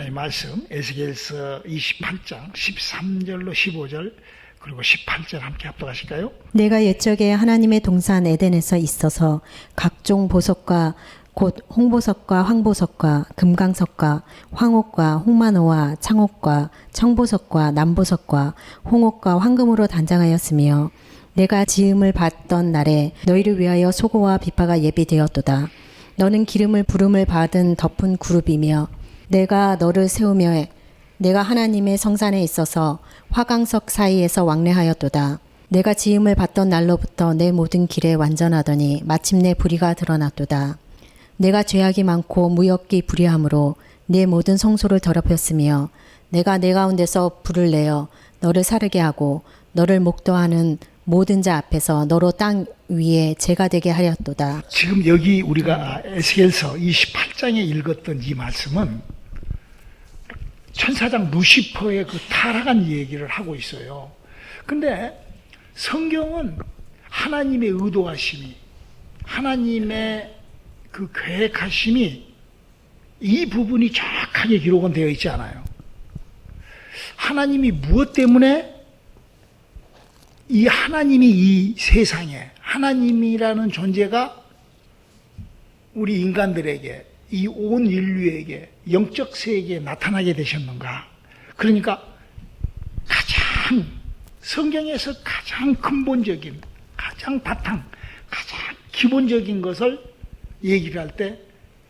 하나님의 말씀 에스겔서 28장 13절로 15절 그리고 18절 함께 합독하실까요? 내가 옛적에 하나님의 동산 에덴에서 있어서 각종 보석과 곧 홍보석과 황보석과 금강석과 황옥과 홍마노와 창옥과 청보석과 남보석과 홍옥과 황금으로 단장하였으며 내가 지음을 받던 날에 너희를 위하여 소고와 비파가 예비되었도다. 너는 기름을 부름을 받은 덮은 그룹이며 내가 너를 세우며 내가 하나님의 성산에 있어서 화강석 사이에서 왕래하였도다. 내가 지음을 받던 날로부터 내 모든 길에 완전하더니 마침내 불의가 드러났도다. 내가 죄악이 많고 무역기 불의함으로 내 모든 성소를 더럽혔으며 내가 내 가운데서 불을 내어 너를 사르게 하고 너를 목도하는 모든 자 앞에서 너로 땅 위에 죄가 되게 하였도다. 지금 여기 우리가 에스겔서 28장에 읽었던 이 말씀은 천사장 루시퍼의 그 타락한 얘기를 하고 있어요. 근데 성경은 하나님의 의도하심이, 하나님의 그 계획하심이 이 부분이 정확하게 기록은 되어 있지 않아요. 하나님이 무엇 때문에 이 하나님이 이 세상에, 하나님이라는 존재가 우리 인간들에게, 이 온 인류에게, 영적 세계에 나타나게 되셨는가? 그러니까 가장 성경에서 가장 근본적인, 가장 바탕, 가장 기본적인 것을 얘기를 할 때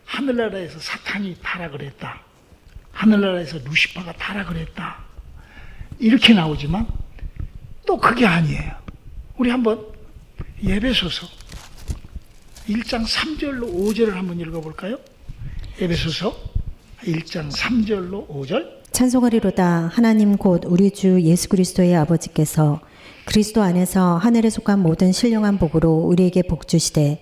하늘나라에서 사탄이 타락을 했다. 하늘나라에서 루시퍼가 타락을 했다. 이렇게 나오지만 또 그게 아니에요. 우리 한번 에베소서 1장 3절로 5절을 한번 읽어볼까요? 에베소서 1장 3절로 5절. 찬송하리로다. 하나님 곧 우리 주 예수 그리스도의 아버지께서 그리스도 안에서 하늘에 속한 모든 신령한 복으로 우리에게 복 주시되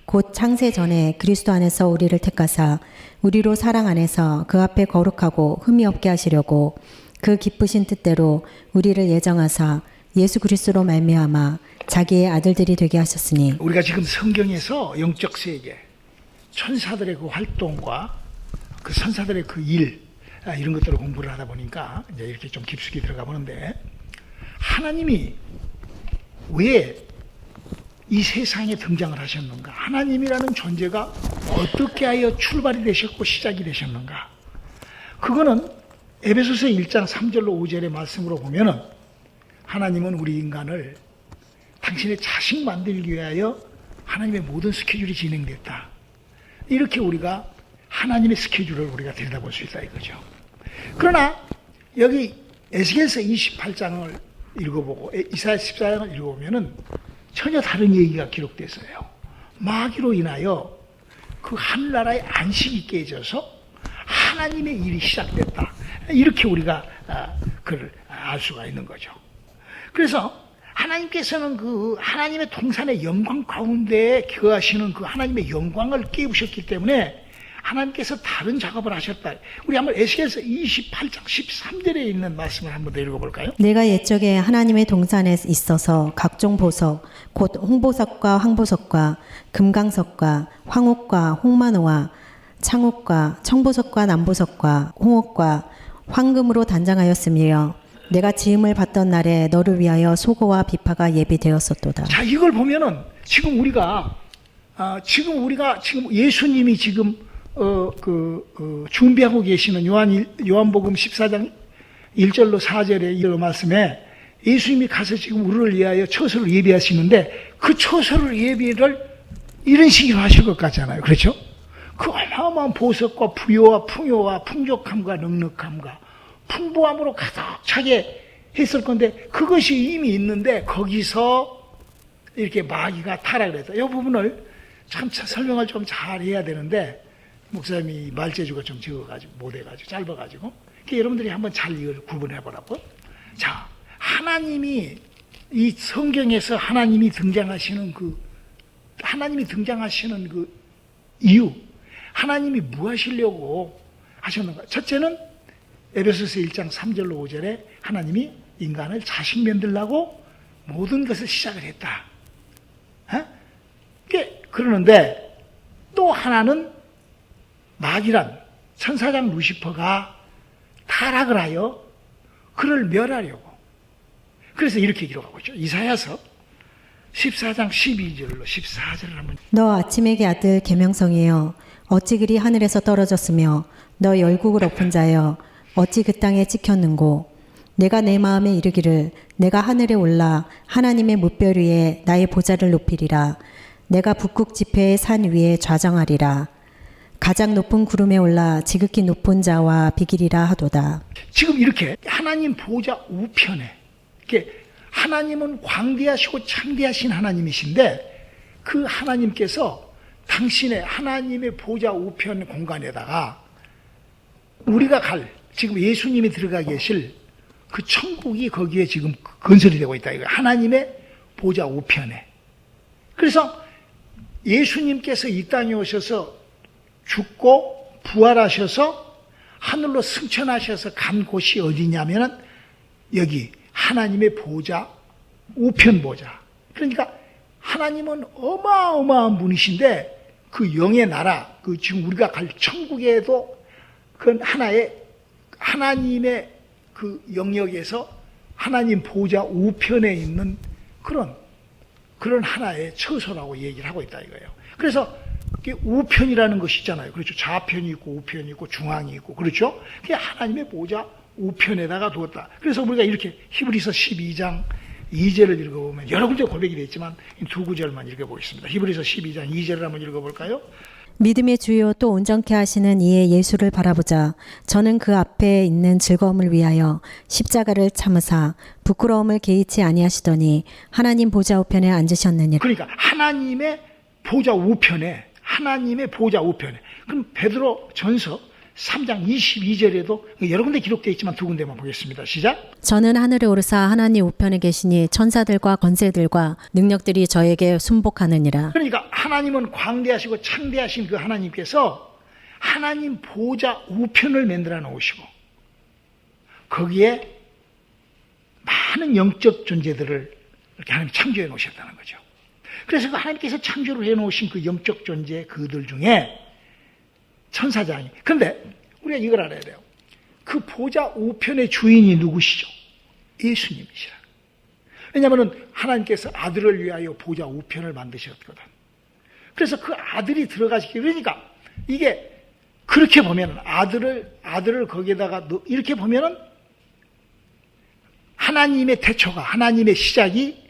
곧 창세 전에 그리스도 안에서 우리를 택하사 우리로 사랑 안에서 그 앞에 거룩하고 흠이 없게 하시려고 그 기쁘신 뜻대로 우리를 예정하사 예수 그리스도로 말미암아 자기의 아들들이 되게 하셨으니. 우리가 지금 성경에서 영적 세계, 천사들의 그 활동과 그 선사들의 그 일, 이런 것들을 공부를 하다 보니까 이제 이렇게 좀 깊숙이 들어가 보는데, 하나님이 왜 이 세상에 등장을 하셨는가? 하나님이라는 존재가 어떻게 하여 출발이 되셨고 시작이 되셨는가? 그거는 에베소서 1장 3절로 5절의 말씀으로 보면은 하나님은 우리 인간을 당신의 자식 만들기 위하여 하나님의 모든 스케줄이 진행됐다. 이렇게 우리가 하나님의 스케줄을 우리가 들여다볼 수 있다 이거죠. 그러나 여기 에스겔서 28장을 읽어보고 이사야 14장을 읽어보면은 전혀 다른 얘기가 기록됐어요. 마귀로 인하여 그 하늘나라의 안식이 깨져서 하나님의 일이 시작됐다. 이렇게 우리가 그걸 알 수가 있는 거죠. 그래서 하나님께서는 그 하나님의 동산의 영광 가운데 거하시는 그 하나님의 영광을 깨우셨기 때문에 하나님께서 다른 작업을 하셨다. 우리 한번 에스겔서 28장 13절에 있는 말씀을 한번 더 읽어볼까요? 내가 옛적에 하나님의 동산에 있어서 각종 보석 곧 홍보석과 황보석과 금강석과 황옥과 홍마노와 창옥과 청보석과 남보석과 홍옥과 황금으로 단장하였으며 내가 지음을 받던 날에 너를 위하여 소고와 비파가 예비되었었도다. 자, 이걸 보면은 지금 우리가 지금 예수님이 지금 준비하고 계시는 요한복음 14장 1절로 4절의 이 말씀에 예수님이 가서 지금 우리를 위하여 처소를 예비하시는데 그 처소를 예비를 이런 식으로 하실 것 같잖아요. 그렇죠? 그 어마어마한 보석과 부요와 풍요와 풍족함과 넉넉함과 풍부함으로 가득 차게 했을 건데 그것이 이미 있는데 거기서 이렇게 마귀가 타락을 했다. 이 부분을 참 설명을 좀 잘 해야 되는데 목사님이 말재주가 좀 적어가지고 못해가지고 짧아가지고 여러분들이 한번 잘 이걸 구분해보라고. 자, 하나님이 이 성경에서 하나님이 등장하시는 그 이유, 하나님이 뭐 하시려고 하셨는가? 첫째는 에베소서 1장 3절로 5절에 하나님이 인간을 자식 만들려고 모든 것을 시작을 했다. 그러는데 또 하나는 마귀란 천사장 루시퍼가 타락을 하여 그를 멸하려고. 그래서 이렇게 기록하고 있죠. 이사야서 14장 12절로 14절을 한번. 너 아침의 아들 계명성이여 어찌 그리 하늘에서 떨어졌으며 너 열국을 엎은 자여 어찌 그 땅에 찍혔는고 내가 내 마음에 이르기를 내가 하늘에 올라 하나님의 뭇별 위에 나의 보좌를 높이리라 내가 북극 지폐의 산 위에 좌정하리라 가장 높은 구름에 올라 지극히 높은 자와 비기리라 하도다. 지금 이렇게 하나님 보좌 우편에, 이렇게 하나님은 광대하시고 창대하신 하나님이신데 그 하나님께서 당신의 하나님의 보좌 우편 공간에다가 우리가 지금 예수님이 들어가 계실 그 천국이 거기에 지금 건설이 되고 있다. 이거 하나님의 보좌 우편에. 그래서 예수님께서 이 땅에 오셔서 죽고 부활하셔서 하늘로 승천하셔서 간 곳이 어디냐면은 여기 하나님의 보좌, 우편 보좌. 그러니까 하나님은 어마어마한 분이신데 그 영의 나라, 그 지금 우리가 갈 천국에도 그건 하나의 하나님의 그 영역에서 하나님 보좌 우편에 있는 그런 하나의 처소라고 얘기를 하고 있다 이거예요. 그래서 우편이라는 것이 있잖아요. 그렇죠. 좌편이 있고 우편이 있고 중앙이 있고 그렇죠. 그게 하나님의 보좌 우편에다가 두었다. 그래서 우리가 이렇게 히브리서 12장 2절을 읽어보면 여러 군데 고백이 되어 있지만 두 구절만 읽어보겠습니다. 히브리서 12장 2절을 한번 읽어볼까요? 믿음의 주요 또 온전케 하시는 이의 예수를 바라보자. 저는 그 앞에 있는 즐거움을 위하여 십자가를 참으사 부끄러움을 개의치 아니하시더니 하나님 보좌 우편에 앉으셨느니라. 그러니까 하나님의 보좌 우편에 그럼 베드로 전서 3장 22절에도 여러 군데 기록되어 있지만 두 군데만 보겠습니다. 시작. 저는 하늘에 오르사 하나님 우편에 계시니 천사들과 권세들과 능력들이 저에게 순복하느니라. 그러니까 하나님은 광대하시고 창대하신 그 하나님께서 하나님 보좌 우편을 만들어 놓으시고 거기에 많은 영적 존재들을 이렇게 하나님 창조해 놓으셨다는 거죠. 그래서 그 하나님께서 창조를 해 놓으신 그 영적 존재 그들 중에 천사장이. 그런데 우리가 이걸 알아야 돼요. 그 보좌 우편의 주인이 누구시죠? 예수님이시라. 왜냐하면 하나님께서 아들을 위하여 보좌 우편을 만드셨거든. 그래서 그 아들이 들어가시기, 그러니까 이게 그렇게 보면은 아들을 거기에다가 이렇게 보면은 하나님의 태초가, 하나님의 시작이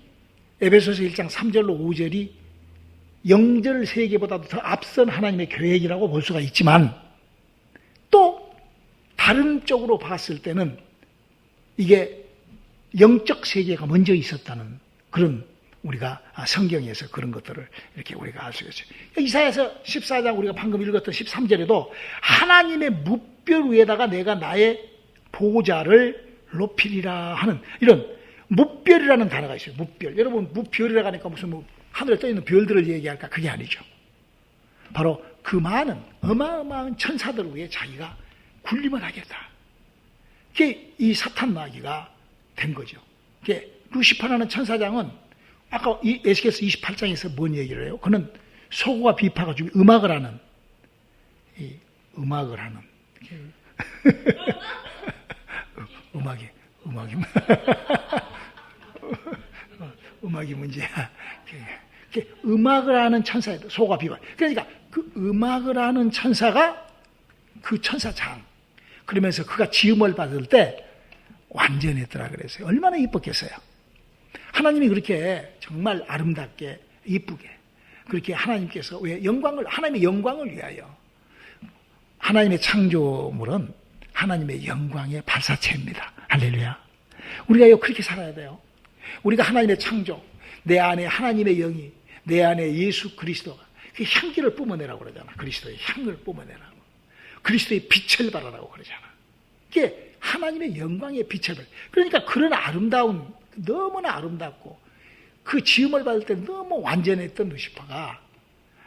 에베소서 1장 3절로 5절이 영절 세계보다도 더 앞선 하나님의 계획이라고 볼 수가 있지만 또 다른 쪽으로 봤을 때는 이게 영적 세계가 먼저 있었다는 그런 우리가 성경에서 그런 것들을 이렇게 우리가 알 수 있어요. 이사야서 14장 우리가 방금 읽었던 13절에도 하나님의 뭇별 위에다가 내가 나의 보좌를 높이리라 하는 이런 뭇별이라는 단어가 있어요. 뭇별. 여러분 뭇별이라고 하니까 무슨 하늘에 떠있는 별들을 얘기할까? 그게 아니죠. 바로 그 많은 어마어마한 천사들 위에 자기가 군림을 하겠다. 그게 이 사탄 마귀가 된 거죠. 그게 루시퍼라는 천사장은 아까 이 에스겔서 28장에서 뭔 얘기를 해요? 그는 소고와 비파가 중에 음악을 하는 음악이 문제야. 음악을 하는 천사예요. 소가 비가. 그러니까 그 음악을 하는 천사가 그 천사장. 그러면서 그가 지음을 받을 때 완전했더라 그랬어요. 얼마나 이뻤겠어요. 하나님이 그렇게 정말 아름답게 이쁘게 그렇게 하나님께서 왜 하나님의 영광을 위하여 하나님의 창조물은 하나님의 영광의 발사체입니다. 할렐루야. 우리가 그렇게 살아야 돼요. 우리가 하나님의 창조, 내 안에 하나님의 영이, 내 안에 예수 그리스도가 그 향기를 뿜어내라고 그러잖아. 그리스도의 향을 뿜어내라고. 그리스도의 빛을 발하라고 그러잖아. 그게 하나님의 영광의 빛을 발. 그러니까 그런 아름다운, 너무나 아름답고 그 지음을 받을 때 너무 완전했던 루시퍼가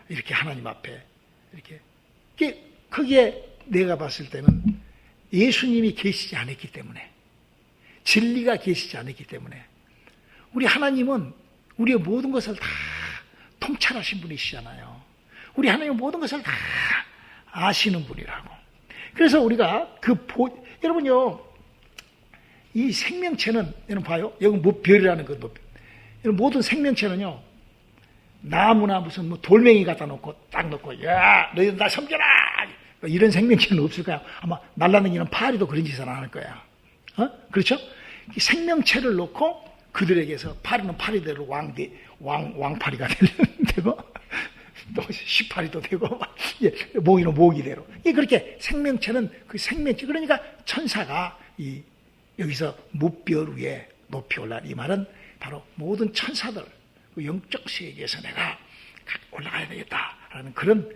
이렇게 하나님 앞에 이렇게 거기에 내가 봤을 때는 예수님이 계시지 않았기 때문에, 진리가 계시지 않았기 때문에, 우리 하나님은 우리의 모든 것을 다 통찰하신 분이시잖아요. 우리 하나님은 모든 것을 다 아시는 분이라고. 그래서 우리가 여러분요, 이 생명체는, 여러분 봐요. 여기 뭐 별이라는 거, 여러분 모든 생명체는요, 나무나 무슨 뭐 돌멩이 갖다 놓고 딱 놓고, 야, 너희들 나 섬겨라! 이런 생명체는 없을 거야. 아마 날라다니는 파리도 그런 짓을 안 할 거야. 그렇죠? 이 생명체를 놓고 그들에게서 파리는 파리대로 왕파리가 되고, 또 18이도 되고, 모기는 모기대로. 그렇게 생명체는 그 생명체. 그러니까 천사가 여기서 무별 위에 높이 올라간 이 말은 바로 모든 천사들, 그 영적 세계에서 내가 올라가야 되겠다라는 그런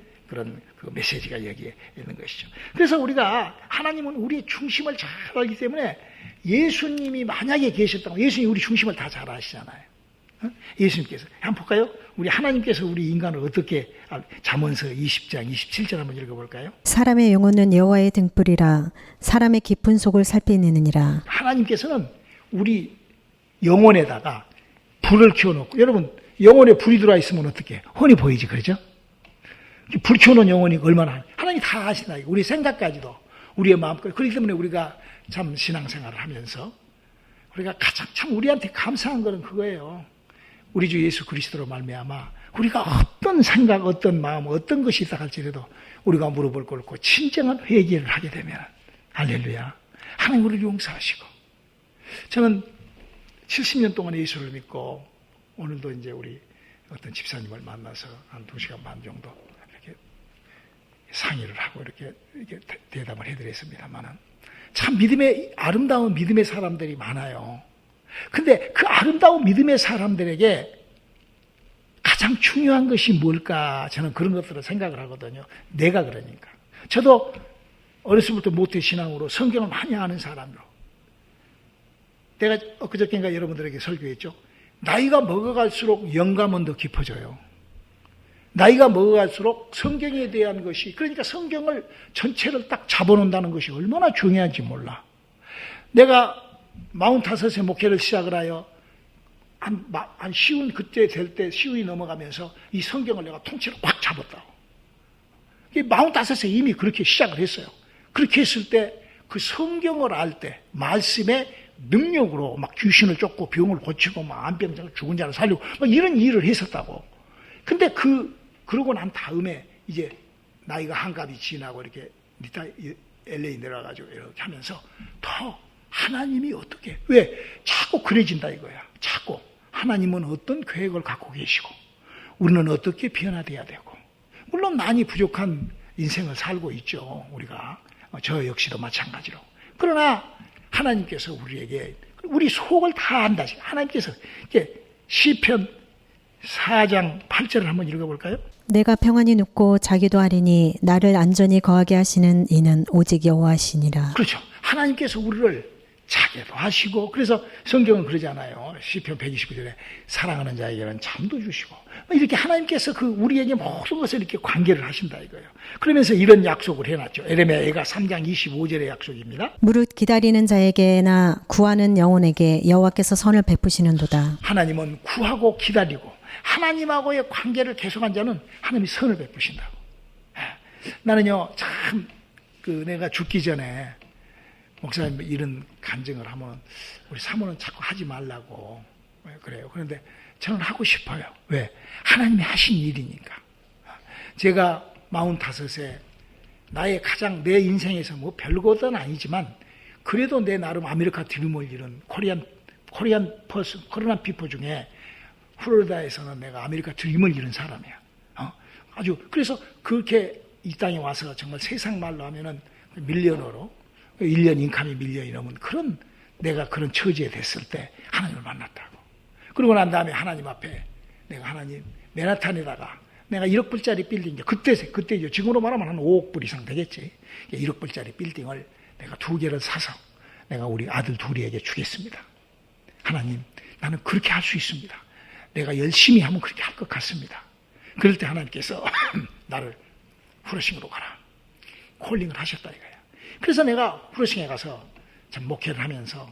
그 메시지가 여기에 있는 것이죠. 그래서 우리가 하나님은 우리의 중심을 잘 알기 때문에 예수님이 만약에 계셨다면 예수님이 우리 중심을 다 잘 아시잖아요. 예수님께서 한번 볼까요? 우리 하나님께서 우리 인간을 어떻게 잠언서 20장 27절 한번 읽어볼까요? 사람의 영혼은 여호와의 등불이라 사람의 깊은 속을 살피느니라. 하나님께서는 우리 영혼에다가 불을 켜놓고, 여러분 영혼에 불이 들어와 있으면 어떻게 훤히 보이지, 그렇죠? 불 켜놓은 영혼이 얼마나 하나님 다 아신다. 우리 생각까지도 우리의 마음까지. 그렇기 때문에 우리가 참 신앙생활을 하면서 우리가 가장 참 우리한테 감사한 것은 그거예요. 우리 주 예수 그리스도로 말미암아 우리가 어떤 생각, 어떤 마음, 어떤 것이 있다 할지라도 우리가 무릎을 꿇고 진정한 회개를 하게 되면, 할렐루야, 하나님 우리를 용서하시고. 저는 70년 동안 예수를 믿고 오늘도 이제 우리 어떤 집사님을 만나서 한 2시간 반 정도 이렇게 상의를 하고 이렇게 대담을 해드렸습니다만은 참 아름다운 믿음의 사람들이 많아요. 근데 그 아름다운 믿음의 사람들에게 가장 중요한 것이 뭘까? 저는 그런 것들을 생각을 하거든요. 내가 그러니까. 저도 어렸을 때부터 모태 신앙으로 성경을 많이 아는 사람으로. 내가 엊그저께인가 여러분들에게 설교했죠. 나이가 먹어갈수록 영감은 더 깊어져요. 나이가 먹어갈수록 성경에 대한 것이, 그러니까 성경을 전체를 딱 잡아놓는다는 것이 얼마나 중요한지 몰라. 내가 45세 목회를 시작을 하여 한 시운 그때 될 때 시운이 넘어가면서 이 성경을 내가 통째로 확 잡았다고. 45세 이미 그렇게 시작을 했어요. 그렇게 했을 때 그 성경을 알 때 말씀의 능력으로 막 귀신을 쫓고 병을 고치고 막 암병자를 죽은 자를 살리고 막 이런 일을 했었다고. 근데 그러고 난 다음에 이제 나이가 한갑이 지나고 이렇게 LA 내려가지고 이렇게 하면서 더 하나님이 어떻게, 왜 자꾸 그래진다 이거야. 자꾸 하나님은 어떤 계획을 갖고 계시고 우리는 어떻게 변화돼야 되고, 물론 많이 부족한 인생을 살고 있죠. 우리가 저 역시도 마찬가지로. 그러나 하나님께서 우리에게 우리 속을 다 안다. 하나님께서 시편 4장 8절을 한번 읽어볼까요? 내가 평안히 눕고 자기도 하리니 나를 안전히 거하게 하시는 이는 오직 여호와시니라. 그렇죠. 하나님께서 우리를 자게도 하시고, 그래서 성경은 그러잖아요. 시편 129절에 사랑하는 자에게는 잠도 주시고, 이렇게 하나님께서 우리에게 모든 것을 이렇게 관계를 하신다 이거예요. 그러면서 이런 약속을 해놨죠. 에레미야가 3장 25절의 약속입니다. 무릇 기다리는 자에게나 구하는 영혼에게 여호와께서 선을 베푸시는도다. 하나님은 구하고 기다리고 하나님하고의 관계를 계속한 자는 하나님이 선을 베푸신다고. 나는요, 참 내가 죽기 전에 목사님 이런 간증을 하면 우리 사모는 자꾸 하지 말라고 그래요. 그런데 저는 하고 싶어요. 왜? 하나님이 하신 일이니까. 제가 45세 내 인생에서 뭐 별것은 아니지만 그래도 내 나름 아메리카 드림을 이룬 코리안 피퍼 중에 플로리다에서는 내가 아메리카 드림을 이룬 사람이야. 아주 그래서 그렇게 이 땅에 와서 정말 세상 말로 하면은 밀리언어로 1년 인컴이 밀리언이 넘은 내가 그런 처지에 됐을 때 하나님을 만났다고. 그러고 난 다음에 하나님 앞에 내가 하나님 맨하탄에다가 내가 1억 불짜리 빌딩, 그때죠. 지금으로 말하면 한 5억 불 이상 되겠지. 1억 불짜리 빌딩을 내가 2개를 사서 내가 우리 아들 둘이에게 주겠습니다. 하나님, 나는 그렇게 할 수 있습니다. 내가 열심히 하면 그렇게 할 것 같습니다. 그럴 때 하나님께서 나를 후러싱으로 가라. 콜링을 하셨다 이거야. 그래서 내가 후러싱에 가서 참 목회를 하면서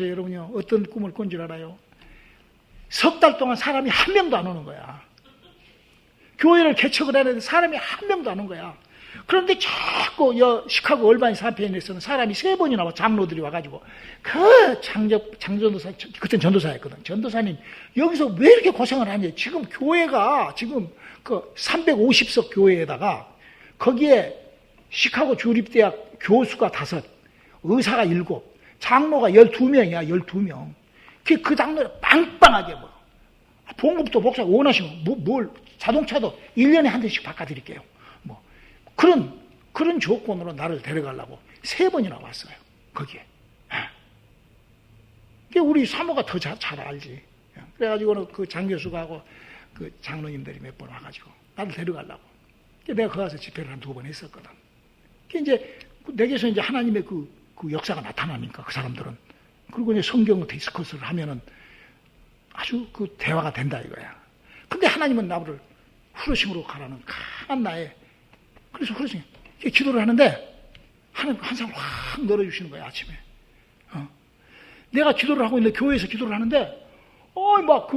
여러분요, 어떤 꿈을 꾼 줄 알아요? 석 달 동안 사람이 한 명도 안 오는 거야. 교회를 개척을 해야 되는데 사람이 한 명도 안 오는 거야. 그런데 자꾸 시카고 얼바인 사피엔에서는 사람이 3번이나 와, 장로들이 와가지고 그 장전도사, 그땐 전도사였거든. 전도사님 여기서 왜 이렇게 고생을 하냐. 지금 교회가 지금 그 350석 교회에다가 거기에 시카고 주립대학 교수가 5, 의사가 7, 장로가 12명이야. 12명. 그 장로를 빵빵하게 뭐 봉급도 목사가 원하시면 뭘 자동차도 1년에 한 대씩 바꿔드릴게요. 뭐 그런 조건으로 나를 데려가려고 3번이나 왔어요. 거기에. 우리 사모가 더 잘 알지. 그래가지고는 그 장교수가 하고 그 장로님들이 몇 번 와가지고 나를 데려가려고. 내가 거기 가서 집회를 한 2번 했었거든. 이제 내게서 이제 하나님의 그 역사가 나타나니까 그 사람들은. 그리고 이제 성경 디스커스를 하면은 아주 그 대화가 된다 이거야. 근데 하나님은 나를 후르싱으로 가라는 강한 나의, 그래서 후르싱 기도를 하는데 하나님 항상 확 열어주시는 거야 아침에. 내가 기도를 하고 있는데 교회에서 기도를 하는데 막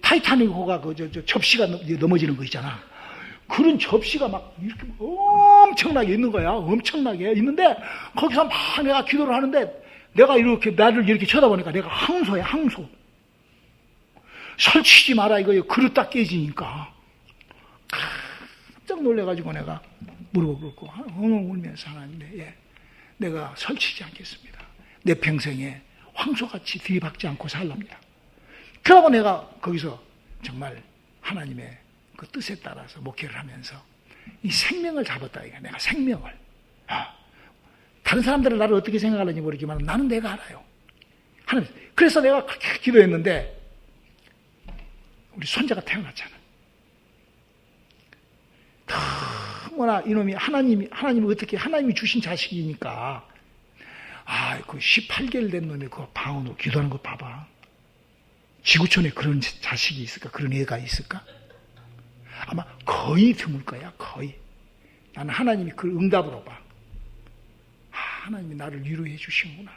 타이타닉호가 저 접시가 넘어지는 거 있잖아. 그런 접시가 막 이렇게 엄청나게 있는 거야. 엄청나게 있는데 거기서 막 내가 기도를 하는데 내가 이렇게 나를 이렇게 쳐다보니까 내가 항소야, 항소. 설치지 마라 이거예요. 그릇 딱 깨지니까. 깜짝 놀래가지고 내가 무릎을 꿇고 울면서 하나님, 내가 설치지 않겠습니다. 내 평생에 황소같이 들이박지 않고 살랍니다. 그러고 내가 거기서 정말 하나님의 그 뜻에 따라서 목회를 하면서 이 생명을 잡았다 이거. 내가 생명을. 다른 사람들은 나를 어떻게 생각하는지 모르지만 나는 내가 알아요. 하나님. 그래서 내가 그렇게 기도했는데 우리 손자가 태어났잖아. 너무나 이놈이 하나님이 어떻게 하나님이 주신 자식이니까 그 18개월 된 놈이 그 방언으로 기도하는 거 봐봐. 지구촌에 그런 자식이 있을까? 그런 애가 있을까? 아마 거의 드물 거야. 거의. 나는 하나님이 그 응답으로 봐. 하나님이 나를 위로해 주시는구나.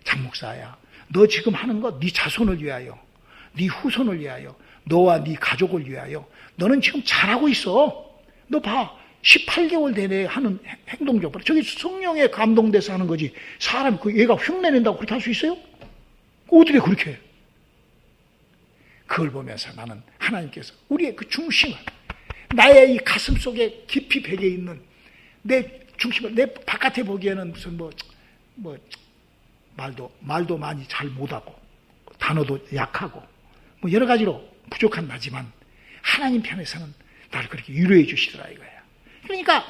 장목사야, 너 지금 하는 거 네 자손을 위하여, 네 후손을 위하여, 너와 네 가족을 위하여 너는 지금 잘하고 있어. 너 봐. 18개월 내내 하는 행동 좀 봐. 저기 성령에 감동돼서 하는 거지. 사람 그 얘가 흉내낸다고 그렇게 할 수 있어요? 어떻게 그렇게 해? 그걸 보면서 나는 하나님께서 우리의 그 중심을, 나의 이 가슴 속에 깊이 배겨 있는 내 중심을, 내 바깥에 보기에는 무슨 말도 많이 잘 못하고 단어도 약하고 뭐 여러 가지로 부족한 나지만 하나님 편에서는 나를 그렇게 위로해 주시더라 이거야. 그러니까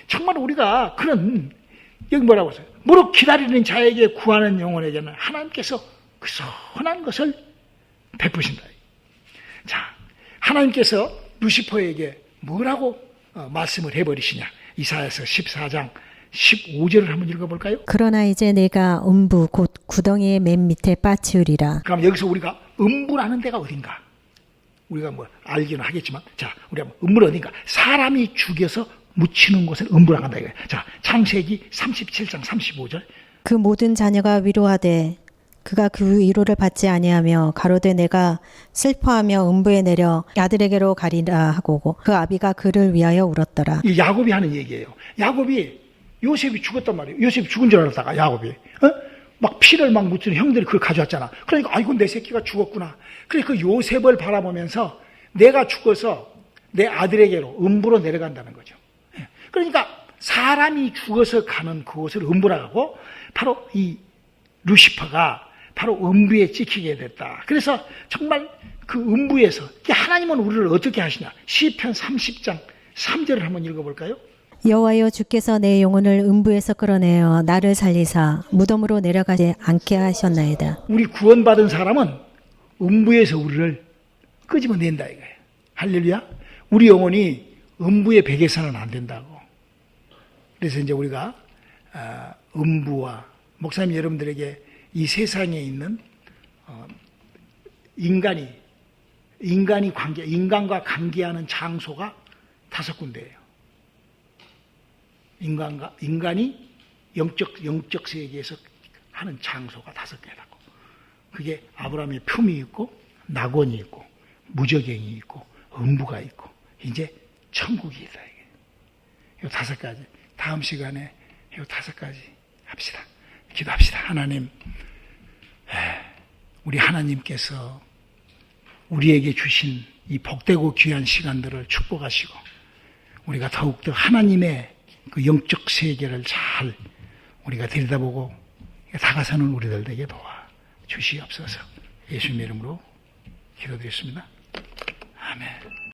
정말 우리가 그런, 여기 뭐라고 했어요? 무릇 기다리는 자에게 구하는 영혼에게는 하나님께서 그 선한 것을 베푸신다. 자, 하나님께서 루시퍼에게 뭐라고 말씀을 해버리시냐. 이사야서 14장 15절을 한번 읽어볼까요? 그러나 이제 내가 음부 곧 구덩이의 맨 밑에 빠치우리라. 그럼 여기서 우리가 음부라는 데가 어딘가? 우리가 뭐 알기는 하겠지만, 자, 우리가 음부는 어딘가? 사람이 죽여서 묻히는 곳을 음부라고 한다 이거예요. 자, 창세기 37장 35절. 그 모든 자녀가 위로하되 그가 그 위로를 받지 아니하며 가로되 내가 슬퍼하며 음부에 내려 아들에게로 가리라 하고 그 아비가 그를 위하여 울었더라. 이 야곱이 하는 얘기예요. 야곱이 요셉이 죽었단 말이에요. 요셉이 죽은 줄 알았다가 야곱이 막 피를 막 묻히는 형들이 그걸 가져왔잖아. 그러니까 아이고 내 새끼가 죽었구나. 그래서 그 요셉을 바라보면서 내가 죽어서 내 아들에게로 음부로 내려간다는 거죠. 그러니까 사람이 죽어서 가는 그곳을 음부라고 하고 바로 이 루시퍼가 바로 음부에 찍히게 됐다. 그래서 정말 그 음부에서 하나님은 우리를 어떻게 하시냐. 시편 30장 3절을 한번 읽어볼까요? 여호와여 주께서 내 영혼을 음부에서 끌어내어 나를 살리사 무덤으로 내려가지 않게 하셨나이다. 우리 구원받은 사람은 음부에서 우리를 끄집어낸다 이거예요. 할렐루야. 우리 영혼이 음부의 베개서는 안 된다고. 그래서 이제 우리가 음부와 목사님 여러분들에게 이 세상에 있는 인간과 관계하는 장소가 5군데예요. 인간이 영적 세계에서 하는 장소가 5개라고. 그게 아브라함의 품이 있고 낙원이 있고 무저갱이 있고 음부가 있고 이제 천국이 있다. 이게. 요 5가지. 다음 시간에 요 5가지 합시다. 기도합시다. 하나님, 우리 하나님께서 우리에게 주신 이 복되고 귀한 시간들을 축복하시고 우리가 더욱더 하나님의 그 영적 세계를 잘 우리가 들여다보고 다가서는 우리들 되게 도와 주시옵소서. 예수님의 이름으로 기도드렸습니다. 아멘.